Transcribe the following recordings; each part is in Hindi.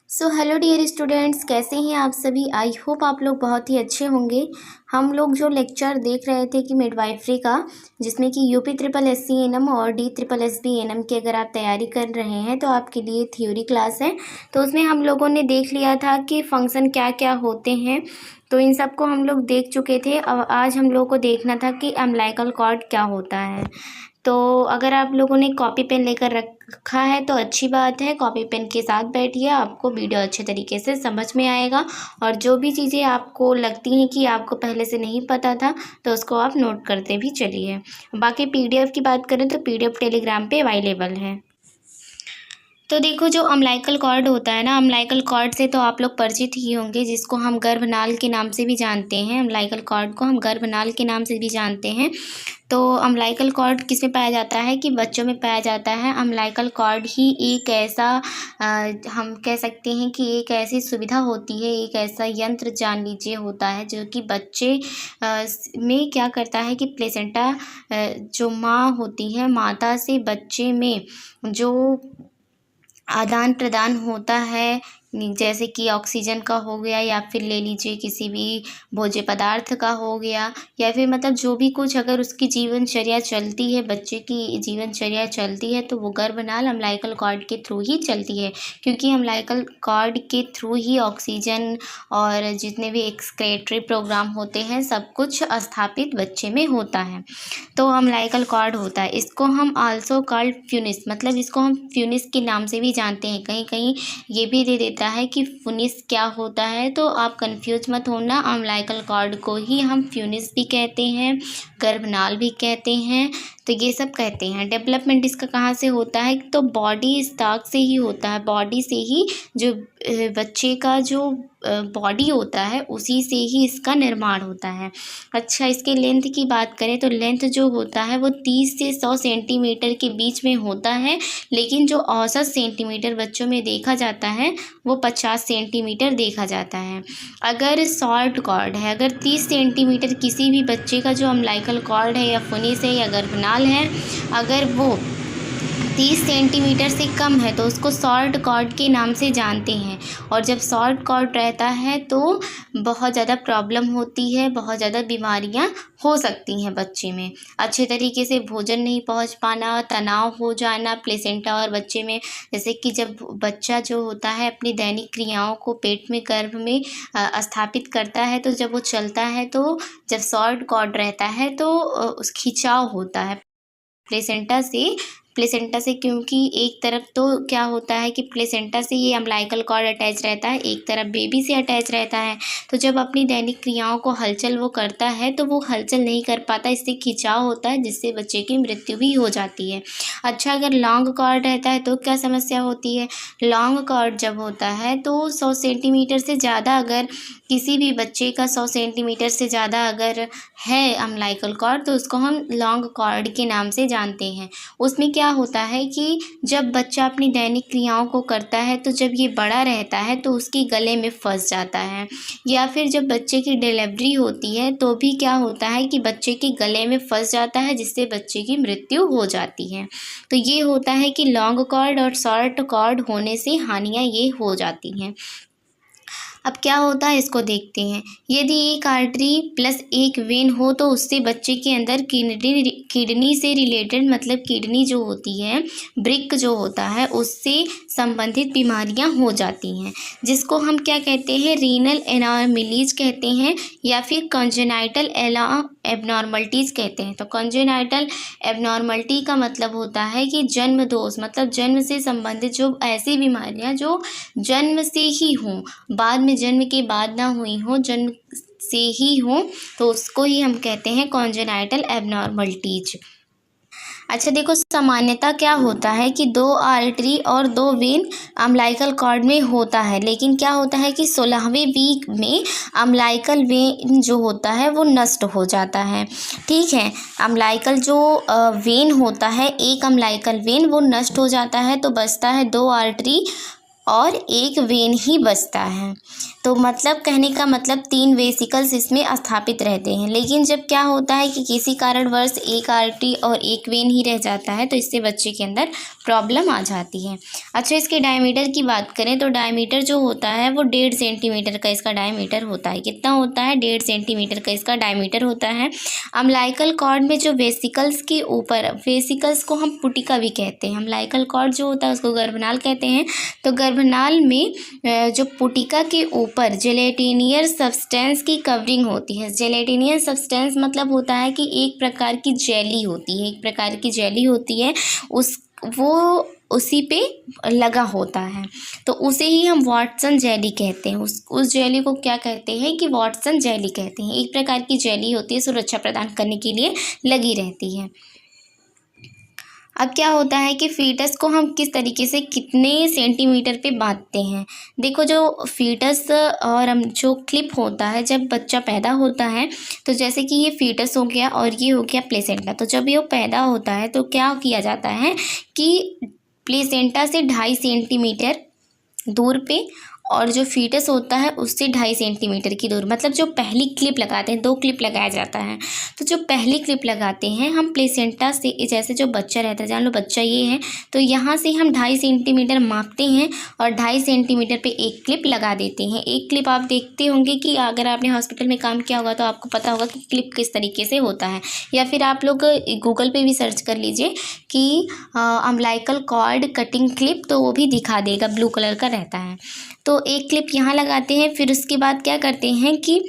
हेलो डियर स्टूडेंट्स, कैसे हैं आप सभी। आई होप आप लोग बहुत ही अच्छे होंगे। हम लोग जो लेक्चर देख रहे थे कि मिडवाइफरी का, जिसमें कि UP triple S C N M और D triple S B N M की अगर आप तैयारी कर रहे हैं तो आपके लिए थ्योरी क्लास है। तो उसमें हम लोगों ने देख लिया था कि फंक्शन क्या क्या होते हैं, तो इन सब को हम लोग देख चुके थे। अब आज हम लोग को देखना था कि अम्बिलिकल कॉर्ड क्या होता है। तो अगर आप लोगों ने कॉपी पेन लेकर रखा है तो अच्छी बात है, कॉपी पेन के साथ बैठिए, आपको वीडियो अच्छे तरीके से समझ में आएगा। और जो भी चीज़ें आपको लगती हैं कि आपको पहले से नहीं पता था तो उसको आप नोट करते भी चलिए। बाकी पीडीएफ की बात करें तो पीडीएफ टेलीग्राम पे अवेलेबल है। तो देखो, जो अम्बिलिकल कॉर्ड होता है ना, अम्बिलिकल कॉर्ड से तो आप लोग परिचित ही होंगे, जिसको हम गर्भनाल के नाम से भी जानते हैं। अम्बिलिकल कॉर्ड को हम गर्भनाल के नाम से भी जानते हैं। तो अम्बिलिकल कॉर्ड किस में पाया जाता है कि बच्चों में पाया जाता है। अम्बिलिकल कॉर्ड ही एक ऐसा हम कह सकते हैं कि एक ऐसी सुविधा होती है, एक ऐसा यंत्र जान लीजिए होता है जो कि बच्चे में क्या करता है कि प्लेसेंटा जो माँ होती है, माता से बच्चे में जो आदान प्रदान होता है, जैसे कि ऑक्सीजन का हो गया या फिर ले लीजिए किसी भी भोज्य पदार्थ का हो गया, या फिर मतलब जो भी कुछ अगर उसकी जीवनचर्या चलती है, बच्चे की जीवनचर्या चलती है, तो वो गर्भनाल अम्बिलिकल कॉर्ड के थ्रू ही चलती है। क्योंकि अम्बिलिकल कॉर्ड के थ्रू ही ऑक्सीजन और जितने भी एक्सक्रेटरी प्रोग्राम होते हैं सब कुछ स्थापित बच्चे में होता है। तो अम्बिलिकल कॉर्ड होता है, इसको हम आल्सो कॉल्ड फ्यूनिस, मतलब इसको हम फ्यूनिस के नाम से भी जानते हैं। कहीं कहीं ये भी दे देता है कि फ्यूनिस क्या होता है, तो आप कंफ्यूज मत होना। अम्बिलिकल कॉर्ड को ही हम फ्यूनिस भी कहते हैं, गर्भनाल भी कहते हैं, तो ये सब कहते हैं। डेवलपमेंट इसका कहाँ से होता है, तो बॉडी स्टॉक से ही होता है। बॉडी से ही जो बच्चे का जो बॉडी होता है उसी से ही इसका निर्माण होता है। अच्छा, इसके लेंथ की बात करें तो लेंथ जो होता है वो 30 से 100 सेंटीमीटर के बीच में होता है, लेकिन जो औसत सेंटीमीटर बच्चों में देखा जाता है वो 50 सेंटीमीटर देखा जाता है। अगर शॉर्ट कॉर्ड है, अगर 30 सेंटीमीटर किसी भी बच्चे का जो अम्बिलिकल कॉर्ड है या फ्यूनिस है या गर्भनाल है, अगर वो 30 सेंटीमीटर से कम है तो उसको शॉर्ट कॉर्ड के नाम से जानते हैं। और जब शॉर्ट कॉर्ड रहता है तो बहुत ज़्यादा प्रॉब्लम होती है, बहुत ज़्यादा बीमारियां हो सकती हैं बच्चे में। अच्छे तरीके से भोजन नहीं पहुंच पाना, तनाव हो जाना प्लेसेंटा और बच्चे में, जैसे कि जब बच्चा जो होता है अपनी दैनिक क्रियाओं को पेट में गर्भ में स्थापित करता है, तो जब वो चलता है तो जब शॉर्ट कॉर्ड रहता है तो उस खिंचाव होता है प्लेसेंटा से क्योंकि एक तरफ तो क्या होता है कि प्लेसेंटा से ये अम्बिलिकल कॉर्ड अटैच रहता है, एक तरफ बेबी से अटैच रहता है। तो जब अपनी दैनिक क्रियाओं को हलचल वो करता है तो वो हलचल नहीं कर पाता, इससे खिंचाव होता है जिससे बच्चे की मृत्यु भी हो जाती है। अच्छा, अगर लॉन्ग कॉर्ड रहता है तो क्या समस्या होती है। लॉन्ग कॉर्ड जब होता है तो 100 सेंटीमीटर से ज़्यादा, अगर किसी भी बच्चे का 100 सेंटीमीटर से ज़्यादा अगर है अम्बिलिकल कॉर्ड तो उसको हम लॉन्ग कॉर्ड के नाम से जानते हैं। उसमें क्या होता है कि जब बच्चा अपनी दैनिक क्रियाओं को करता है तो जब ये बड़ा रहता है तो उसके गले में फंस जाता है, या फिर जब बच्चे की डिलीवरी होती है तो भी क्या होता है कि बच्चे के गले में फंस जाता है जिससे बच्चे की मृत्यु हो जाती है। तो ये होता है कि लॉन्ग कॉर्ड और शॉर्ट कॉर्ड होने से हानियाँ ये हो जाती हैं। अब क्या होता है इसको देखते हैं। यदि एक आर्टरी प्लस एक वेन हो तो उससे बच्चे के अंदर किडनी से रिलेटेड, मतलब किडनी जो होती है, ब्रिक जो होता है, उससे संबंधित बीमारियां हो जाती हैं, जिसको हम क्या कहते हैं, रीनल एनॉर्मलीज कहते हैं या फिर कॉन्जेनाइटल एबनॉर्मलिटीज़ कहते हैं। तो कॉन्जेनाइटल एबनॉर्मलिटी का मतलब होता है कि जन्म दोष, मतलब जन्म से संबंधित जो ऐसी बीमारियां जो जन्म से ही हों, बाद में जन्म के बाद ना हुई हो, जन्म से ही हो, तो उसको ही हम कहते हैं कॉन्जेनाइटल एबनॉर्मलिटीज। अच्छा देखो, सामान्यतः क्या होता है कि 2 आर्टरी और 2 वेन अम्बिलिकल कॉर्ड में होता है, लेकिन क्या होता है कि 16वें वीक में अम्बिलिकल वेन जो होता है वो नष्ट हो जाता है। ठीक है, अम्बिलिकल जो वेन होता है, एक अम्बिलिकल वेन वो नष्ट हो जाता है, तो बचता है 2 आर्टरी और एक वेन ही बचता है। तो मतलब कहने का मतलब 3 वेसिकल्स इसमें स्थापित रहते हैं। लेकिन जब क्या होता है कि किसी कारणवश एक आर्टरी और एक वेन ही रह जाता है तो इससे बच्चे के अंदर प्रॉब्लम आ जाती है। अच्छा, इसके डायमीटर की बात करें तो डायमीटर जो होता है वो 1.5 सेंटीमीटर का इसका डायमीटर होता है। कितना होता है? 1.5 सेंटीमीटर का इसका डायमीटर होता है। अम्लाइकल कॉर्ड में जो वेसिकल्स के ऊपर, वेसिकल्स को हम पुटिका भी कहते हैं, अम्लाइकल कॉर्ड जो होता है उसको गर्भनाल कहते हैं। तो गर्भनाल में जो पुटिका के ऊपर जेलेटिनियस सब्सटेंस की कवरिंग होती है। जेलेटिनियस सब्सटेंस मतलब होता है कि एक प्रकार की जेली होती है, एक प्रकार की जेली होती है, वो उसी पे लगा होता है। तो उसे ही हम वाटसन जेली कहते हैं। उस जेली को क्या कहते हैं कि वाटसन जेली कहते हैं। एक प्रकार की जेली होती है, सुरक्षा प्रदान करने के लिए लगी रहती है। अब क्या होता है कि फीटस को हम किस तरीके से कितने सेंटीमीटर पे बांधते हैं। देखो, जो फीटस और हम जो क्लिप होता है जब बच्चा पैदा होता है, तो जैसे कि ये फीटस हो गया और ये हो गया प्लेसेंटा। तो जब ये पैदा होता है तो क्या किया जाता है कि प्लेसेंटा से 2.5 सेंटीमीटर दूर पे और जो फीटस होता है उससे 2.5 सेंटीमीटर की दूर, मतलब जो पहली क्लिप लगाते हैं, 2 क्लिप लगाया जाता है। तो जो पहली क्लिप लगाते हैं हम प्लेसेंटा से, जैसे जो बच्चा रहता है, जान लो बच्चा ये है, तो यहाँ से हम 2.5 सेंटीमीटर मापते हैं और 2.5 सेंटीमीटर पे एक क्लिप लगा देते हैं। एक क्लिप आप देखते होंगे कि अगर आपने हॉस्पिटल में काम किया होगा तो आपको पता होगा कि क्लिप किस तरीके से होता है, या फिर आप लोग गूगल पे भी सर्च कर लीजिए कि अम्लाइकल कॉर्ड कटिंग क्लिप, तो वो भी दिखा देगा, ब्लू कलर का रहता है। तो एक क्लिप यहाँ लगाते हैं, फिर उसके बाद क्या करते हैं कि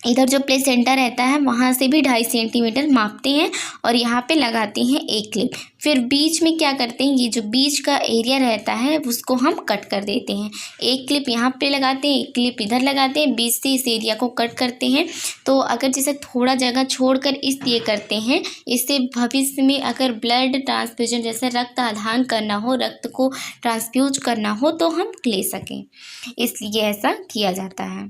इधर जो प्लेसेंटा रहता है वहाँ से भी 2.5 सेंटीमीटर मापते हैं और यहाँ पे लगाते हैं एक क्लिप। फिर बीच में क्या करते हैं, ये जो बीच का एरिया रहता है उसको हम कट कर देते हैं। एक क्लिप यहाँ पे लगाते हैं, एक क्लिप इधर लगाते हैं, बीच से इस एरिया को कट करते हैं। तो अगर जैसे थोड़ा जगह छोड़कर इसलिए करते हैं, इससे भविष्य में अगर ब्लड ट्रांसफ्यूजन जैसे रक्त आदान करना हो, रक्त को ट्रांसफ्यूज करना हो तो हम ले सकें, इसलिए ऐसा किया जाता है।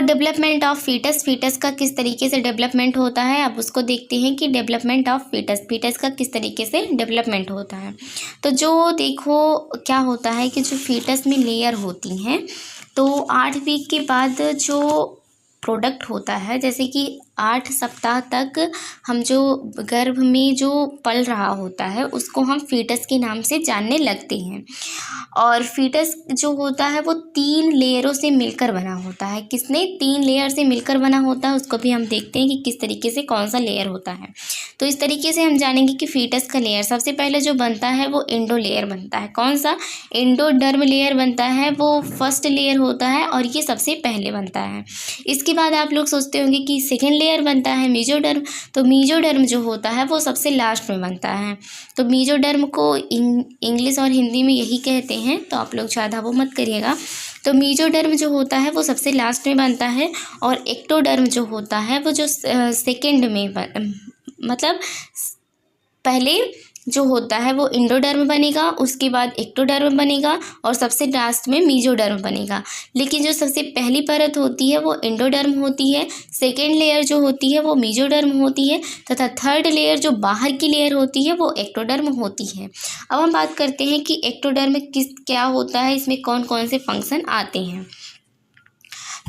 डेवलपमेंट ऑफ फीटस, फीटस का किस तरीके से डेवलपमेंट होता है, अब उसको देखते हैं कि डेवलपमेंट ऑफ फीटस, फीटस का किस तरीके से डेवलपमेंट होता है। तो जो देखो क्या होता है कि जो फीटस में लेयर होती हैं, तो 8 वीक के बाद जो प्रोडक्ट होता है, जैसे कि 8 सप्ताह तक हम जो गर्भ में जो पल रहा होता है उसको हम फीटस के नाम से जानने लगते हैं। और फीटस जो होता है वो 3 लेयरों से मिलकर बना होता है। किसने? 3 लेयर से मिलकर बना होता है। उसको भी हम देखते हैं कि किस तरीके से कौन सा लेयर होता है। तो इस तरीके से हम जानेंगे कि फीटस का लेयर सबसे पहले जो बनता है वो एंडो लेयर बनता है। कौन सा? एंडोडर्म लेयर बनता है, वो फर्स्ट लेयर होता है और ये सबसे पहले बनता है। इसके बाद आप लोग सोचते होंगे कि सेकेंड लेयर बनता है मेसोडर्म। तो मेसोडर्म जो होता है वो सबसे लास्ट में बनता है। तो मेसोडर्म को इंग्लिश और हिंदी में यही कहते हैं, तो आप लोग ज़्यादा वो मत करिएगा। तो मेसोडर्म जो होता है वो सबसे लास्ट में बनता है और एक्टोडर्म जो होता है वो जो सेकेंड में मतलब पहले जो होता है वो एंडोडर्म बनेगा, उसके बाद एक्टोडर्म बनेगा और सबसे लास्ट में मेसोडर्म बनेगा। लेकिन जो सबसे पहली परत होती है वो एंडोडर्म होती है, सेकेंड लेयर जो होती है वो मेसोडर्म होती है तथा थर्ड लेयर जो बाहर की लेयर होती है वो एक्टोडर्म होती है। अब हम बात करते हैं कि एक्टोडर्म क्या होता है, इसमें कौन कौन से फंक्शन आते हैं।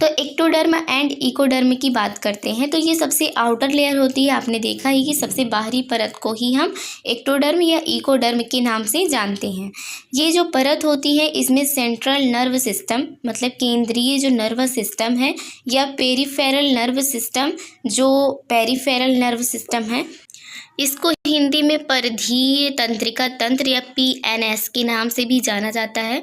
तो एक्टोडर्म एंड इकोडर्म की बात करते हैं, तो ये सबसे आउटर लेयर होती है। आपने देखा ही कि सबसे बाहरी परत को ही हम एक्टोडर्म या इकोडर्म के नाम से जानते हैं। ये जो परत होती है इसमें सेंट्रल नर्व सिस्टम मतलब केंद्रीय जो नर्वस सिस्टम है या पेरिफेरल नर्व सिस्टम जो पेरिफेरल नर्व सिस्टम है, इसको हिंदी में परिधीय तंत्रिका तंत्र या PNS के नाम से भी जाना जाता है।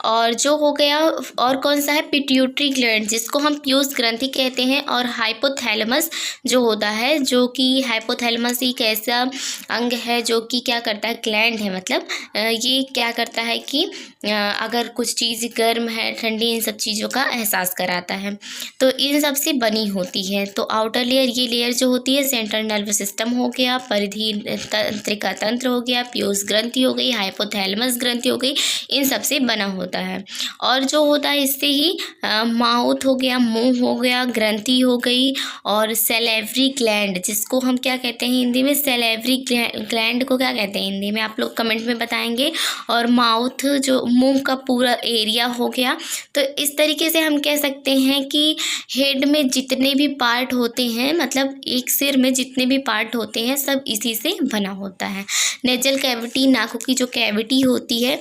और जो हो गया और कौन सा है, पिट्यूटरी ग्लैंड जिसको हम पीयूष ग्रंथि कहते हैं, और हाइपोथैलेमस जो होता है, जो कि हाइपोथैलेमस एक ऐसा अंग है जो कि क्या करता है, ग्लैंड है, मतलब ये क्या करता है कि अगर कुछ चीज़ गर्म है ठंडी इन सब चीज़ों का एहसास कराता है। तो इन सब से बनी होती है। तो आउटर लेयर ये लेयर जो होती है सेंट्रल नर्व सिस्टम हो गया, परिधि तंत्रिका तंत्र हो गया, पीयूष ग्रंथि हो गई, हाइपोथैलेमस ग्रंथि हो गई, इन सब से बना होता है। और जो होता है इससे ही माउथ हो गया, मुंह हो गया, ग्रंथि हो गई, और सेलेवरी ग्लैंड, जिसको हम क्या कहते हैं हिंदी में, सेलेवरी ग्लैंड को क्या कहते हैं हिंदी में, आप लोग कमेंट में बताएंगे। और माउथ जो मुंह का पूरा एरिया हो गया। तो इस तरीके से हम कह सकते हैं कि हेड में जितने भी पार्ट होते हैं, मतलब एक सिर में जितने भी पार्ट होते हैं, सब इसी से बना होता है। नेजल कैविटी, नाकों की जो कैविटी होती है,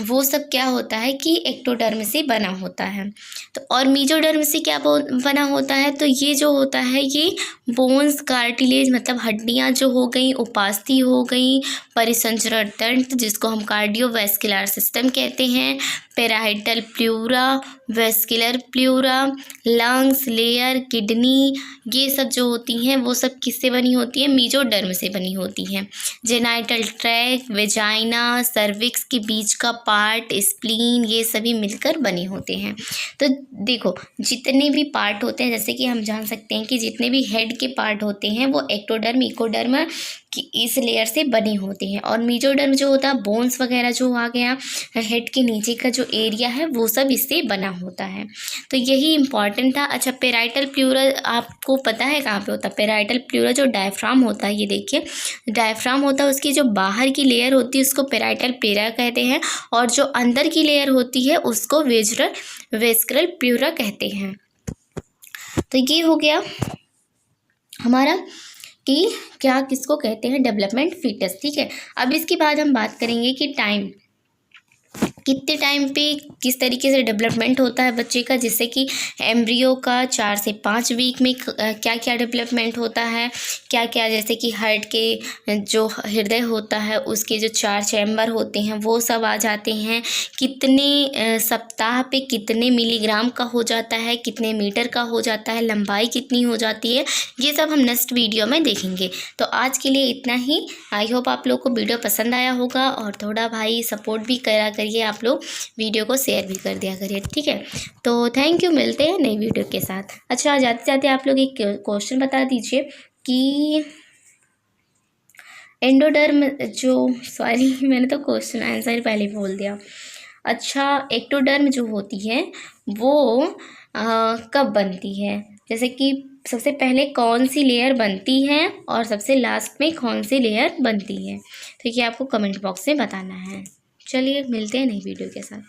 वो सब क्या होता है कि एक्टोडर्म से बना होता है। तो और मेसोडर्म से क्या बना होता है, तो ये जो होता है ये बोन्स, कार्टिलेज मतलब हड्डियां जो हो गई, उपास्थि हो गई, परिसंचरण तंत्र जिसको हम कार्डियोवैस्कुलर सिस्टम कहते हैं, parietal pleura, vascular pleura, lungs, layer, kidney, ये सब जो होती हैं वो सब किससे बनी होती है, मेसोडर्म से बनी होती हैं। जेनाइटल ट्रैक्ट, वेजाइना, सर्विक्स के बीच का पार्ट, स्प्लीन, ये सभी मिलकर बने होते हैं। तो देखो जितने भी पार्ट होते हैं, जैसे कि हम जान सकते हैं कि जितने भी हेड के पार्ट होते हैं वो एक्टोडर्म, इकोडर्म की इस लेयर से बने होते हैं। और मेसोडर्म जो होता है, बोन्स वगैरह जो आ गया, हेड के नीचे का जो एरिया है वो सब इससे बना होता है। तो यही इंपॉर्टेंट था। अच्छा, पेराइटल प्लूरा आपको पता है कहाँ पे होता है? पेराइटल प्लूरा जो डायफ्राम होता है, ये देखिए डायफ्राम होता है, उसकी जो बाहर की लेयर होती है उसको पेराइटल प्लूरा कहते हैं, और जो अंदर की लेयर होती है उसको वेस्कुलर प्लूरा कहते हैं। तो ये हो गया हमारा कि क्या किसको कहते हैं, डेवलपमेंट फीटस। ठीक है, अब इसके बाद हम बात करेंगे कि टाइम, कितने टाइम पे किस तरीके से डेवलपमेंट होता है बच्चे का, जिससे कि एम्ब्रियो का 4 से 5 वीक में क्या क्या डेवलपमेंट होता है, क्या क्या, जैसे कि हार्ट के जो हृदय होता है उसके जो 4 चैम्बर होते हैं वो सब आ जाते हैं, कितने सप्ताह पे कितने मिलीग्राम का हो जाता है, कितने मीटर का हो जाता है, लंबाई कितनी हो जाती है, ये सब हम नेक्स्ट वीडियो में देखेंगे। तो आज के लिए इतना ही। आई होप आप लोग को वीडियो पसंद आया होगा, और थोड़ा भाई सपोर्ट भी करा करिए, आप लोग वीडियो को शेयर भी कर दिया करिए। ठीक है, तो थैंक यू, मिलते हैं नई वीडियो के साथ। अच्छा, जाते जाते आप लोग एक क्वेश्चन बता दीजिए कि एंडोडर्म जो, सॉरी मैंने तो क्वेश्चन आंसर पहले बोल दिया। अच्छा, एक्टोडर्म जो होती है वो कब बनती है, जैसे कि सबसे पहले कौन सी लेयर बनती है और सबसे लास्ट में कौन सी लेयर बनती है, तो ये आपको कमेंट बॉक्स में बताना है। चलिए मिलते हैं नई वीडियो के साथ।